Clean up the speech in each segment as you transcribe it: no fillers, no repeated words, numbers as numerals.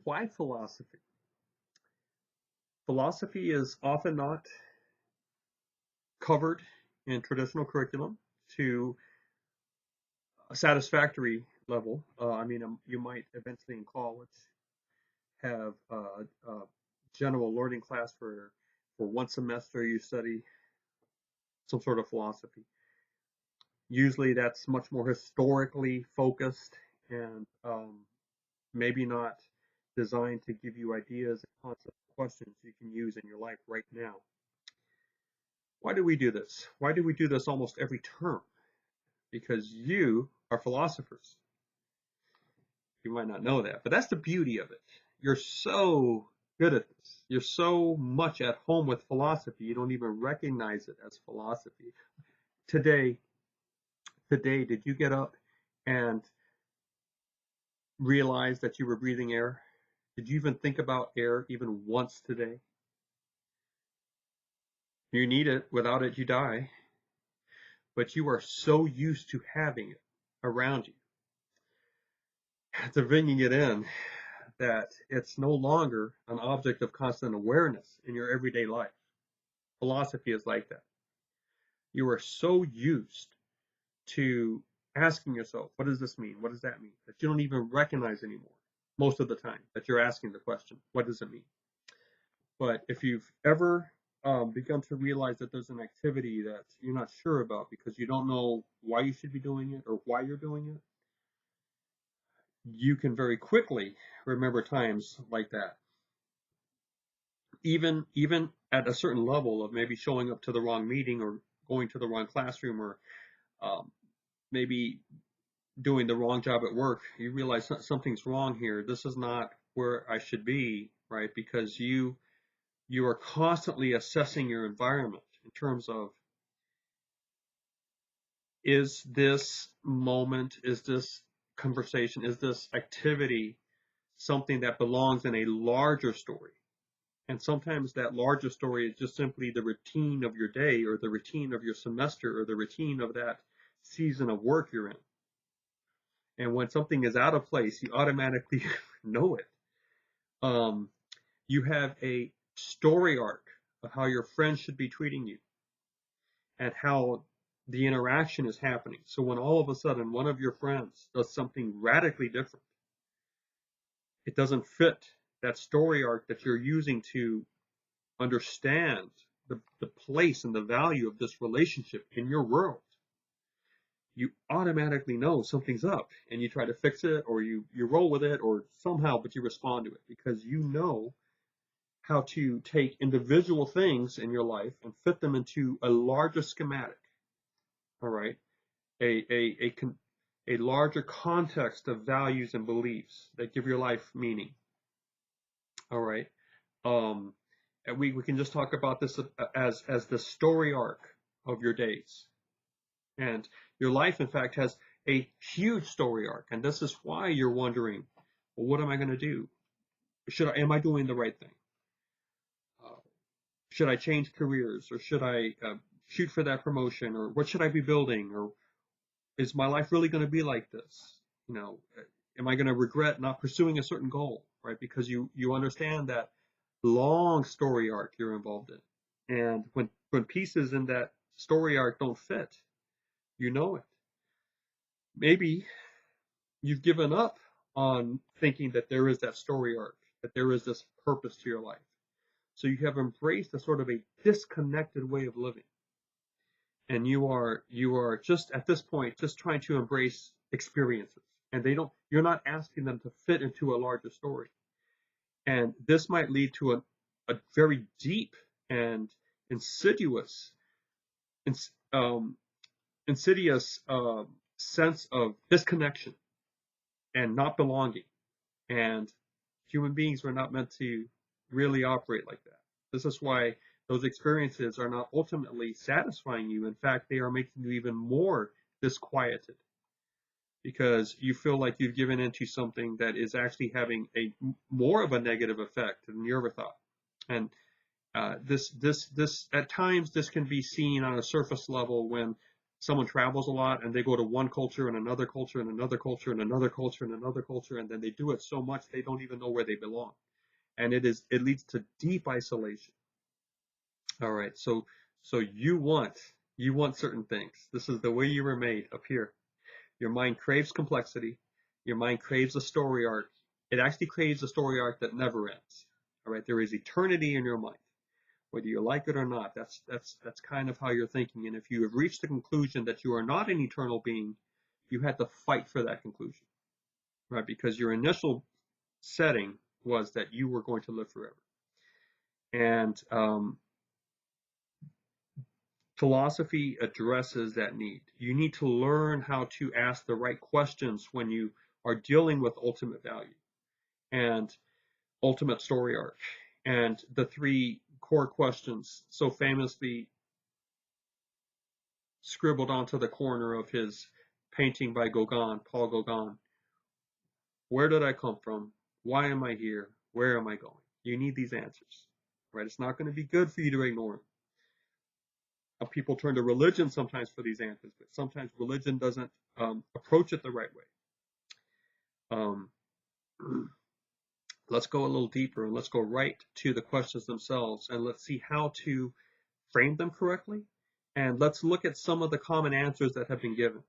Why philosophy? Philosophy is often not covered in traditional curriculum to a satisfactory level. You might eventually in college have a general learning class for one semester you study some sort of philosophy. Usually that's much more historically focused and maybe not designed to give you ideas and concepts, questions you can use in your life right now. Why do we do this? Why do we do this almost every term? Because you are philosophers. You might not know that, but that's the beauty of it. You're so good at this. You're so much at home with philosophy, you don't even recognize it as philosophy. Today, today, did you get up and realize that you were breathing air? Did you even think about air even once today? You need it. Without it, you die. But you are so used to having it around you, to bringing it in, that it's no longer an object of constant awareness in your everyday life. Philosophy is like that. You are so used to asking yourself, what does this mean? What does that mean? That you don't even recognize anymore most of the time that you're asking the question, what does it mean? But if you've ever begun to realize that there's an activity that you're not sure about because you don't know why you should be doing it or why you're doing it, you can very quickly remember times like that. Even at a certain level of maybe showing up to the wrong meeting or going to the wrong classroom or um, maybe doing the wrong job at work, you realize something's wrong here. This is not where I should be, right? Because you are constantly assessing your environment in terms of, is this moment, is this conversation, is this activity something that belongs in a larger story? And sometimes that larger story is just simply the routine of your day or the routine of your semester or the routine of that season of work you're in. And when something is out of place, you automatically know it. Um, you have a story arc of how your friends should be treating you and how the interaction is happening. So when all of a sudden one of your friends does something radically different, it doesn't fit that story arc that you're using to understand the place and the value of this relationship in your world. You automatically know something's up and you try to fix it or you roll with it or somehow, but you respond to it because you know how to take individual things in your life and fit them into a larger schematic. All right. A larger context of values and beliefs that give your life meaning. All right. Um, and we can just talk about this as the story arc of your days. And your life, in fact, has a huge story arc. And this is why you're wondering, well, what am I going to do? Am I doing the right thing? Uh, should I change careers or should I shoot for that promotion or what should I be building or is my life really going to be like this? You know, am I going to regret not pursuing a certain goal, right? Because you understand that long story arc you're involved in. And when pieces in that story arc don't fit, you know it. Maybe you've given up on thinking that there is that story arc, that there is this purpose to your life. So you have embraced a sort of a disconnected way of living. And you are just at this point just trying to embrace experiences. And you're not asking them to fit into a larger story. And this might lead to a very deep and insidious ins, insidious sense of disconnection and not belonging. And human beings were not meant to really operate like that. This is why those experiences are not ultimately satisfying you. In fact, they are making you even more disquieted because you feel like you've given into something that is actually having a more of a negative effect than you ever thought. And this at times this can be seen on a surface level when someone travels a lot and they go to one culture and another culture and another culture and another culture and another culture, and then they do it so much they don't even know where they belong. And it leads to deep isolation. All right, so you want certain things. This is the way you were made up here. Your mind craves complexity. Your mind craves a story arc. It actually craves a story arc that never ends. All right, there is eternity in your mind, whether you like it or not. That's kind of how you're thinking. And if you have reached the conclusion that you are not an eternal being, you had to fight for that conclusion, right? Because your initial setting was that you were going to live forever. And philosophy addresses that need. You need to learn how to ask the right questions when you are dealing with ultimate value and ultimate story arc. And the three core questions so famously scribbled onto the corner of his painting by Gauguin, Paul Gauguin. Where did I come from? Why am I here? Where am I going? You need these answers, right? It's not going to be good for you to ignore them. People turn to religion sometimes for these answers, but sometimes religion doesn't approach it the right way. Let's go a little deeper and let's go right to the questions themselves and let's see how to frame them correctly. And let's look at some of the common answers that have been given.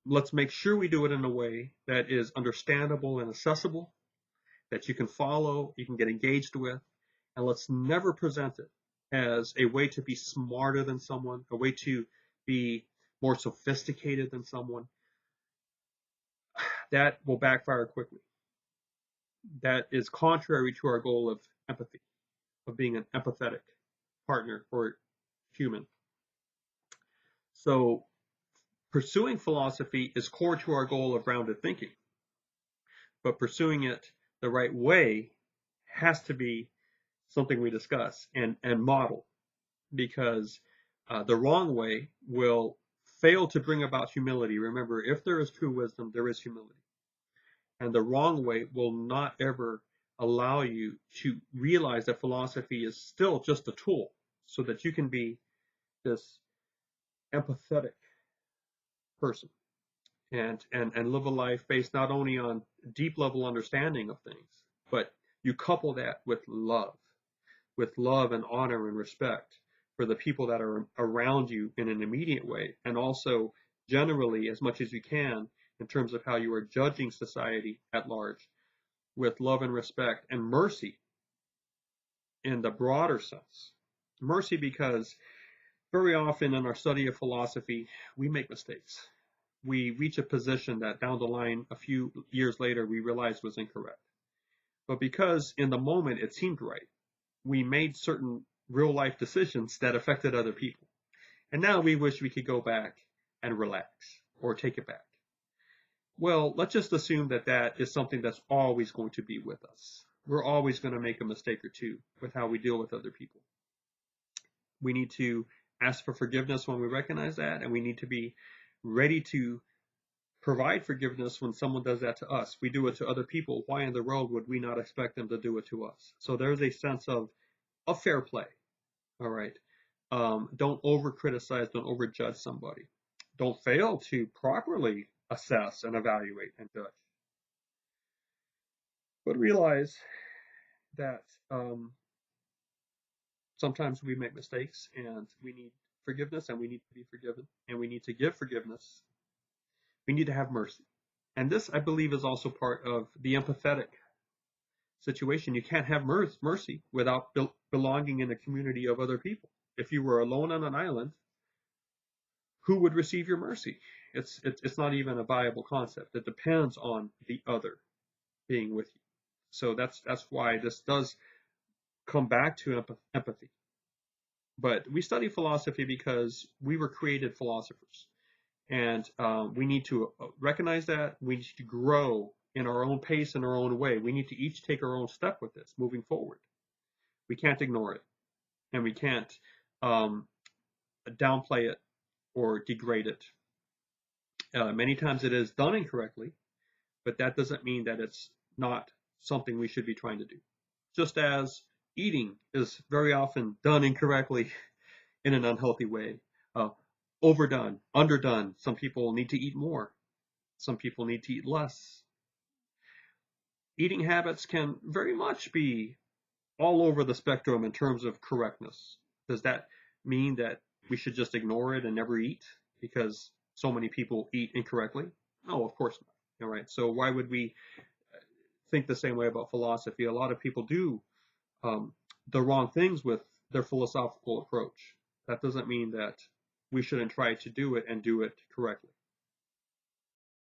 Let's make sure we do it in a way that is understandable and accessible, that you can follow, you can get engaged with, and let's never present it as a way to be smarter than someone, a way to be more sophisticated than someone. That will backfire quickly. That is contrary to our goal of empathy, of being an empathetic partner or human. So pursuing philosophy is core to our goal of rounded thinking, but pursuing it the right way has to be something we discuss and model, because the wrong way will fail to bring about humility. Remember, if there is true wisdom, there is humility. And the wrong way will not ever allow you to realize that philosophy is still just a tool so that you can be this empathetic person and live a life based not only on deep level understanding of things, but you couple that with love and honor and respect for the people that are around you in an immediate way, and also generally as much as you can in terms of how you are judging society at large, with love and respect and mercy in the broader sense. Mercy because very often in our study of philosophy, we make mistakes. We reach a position that down the line, a few years later, we realize was incorrect. But because in the moment it seemed right, we made certain real life decisions that affected other people. And now we wish we could go back and relax or take it back. Well, let's just assume that that is something that's always going to be with us. We're always going to make a mistake or two with how we deal with other people. We need to ask for forgiveness when we recognize that, and we need to be ready to provide forgiveness when someone does that to us. We do it to other people. Why in the world would we not expect them to do it to us? So there's a sense of fair play. All right. Don't over criticize, don't over judge somebody. Don't fail to properly assess and evaluate and judge. But realize that sometimes we make mistakes and we need forgiveness and we need to be forgiven and we need to give forgiveness. We need to have mercy. And this, I believe, is also part of the empathetic situation. You can't have mercy without belonging in a community of other people. If you were alone on an island, who would receive your mercy? It's not even a viable concept. It depends on the other being with you. So that's why this does come back to empathy. But we study philosophy because we were created philosophers. And we need to recognize that. We need to grow in our own pace, in our own way. We need to each take our own step with this moving forward. We can't ignore it. And we can't downplay it or degrade it. Many times it is done incorrectly, but that doesn't mean that it's not something we should be trying to do. Just as eating is very often done incorrectly in an unhealthy way. Uh, Overdone, underdone. Some people need to eat more. Some people need to eat less. Eating habits can very much be all over the spectrum in terms of correctness. Does that mean that we should just ignore it and never eat because so many people eat incorrectly? No, of course not. All right. So why would we think the same way about philosophy? A lot of people do the wrong things with their philosophical approach. That doesn't mean that we shouldn't try to do it and do it correctly.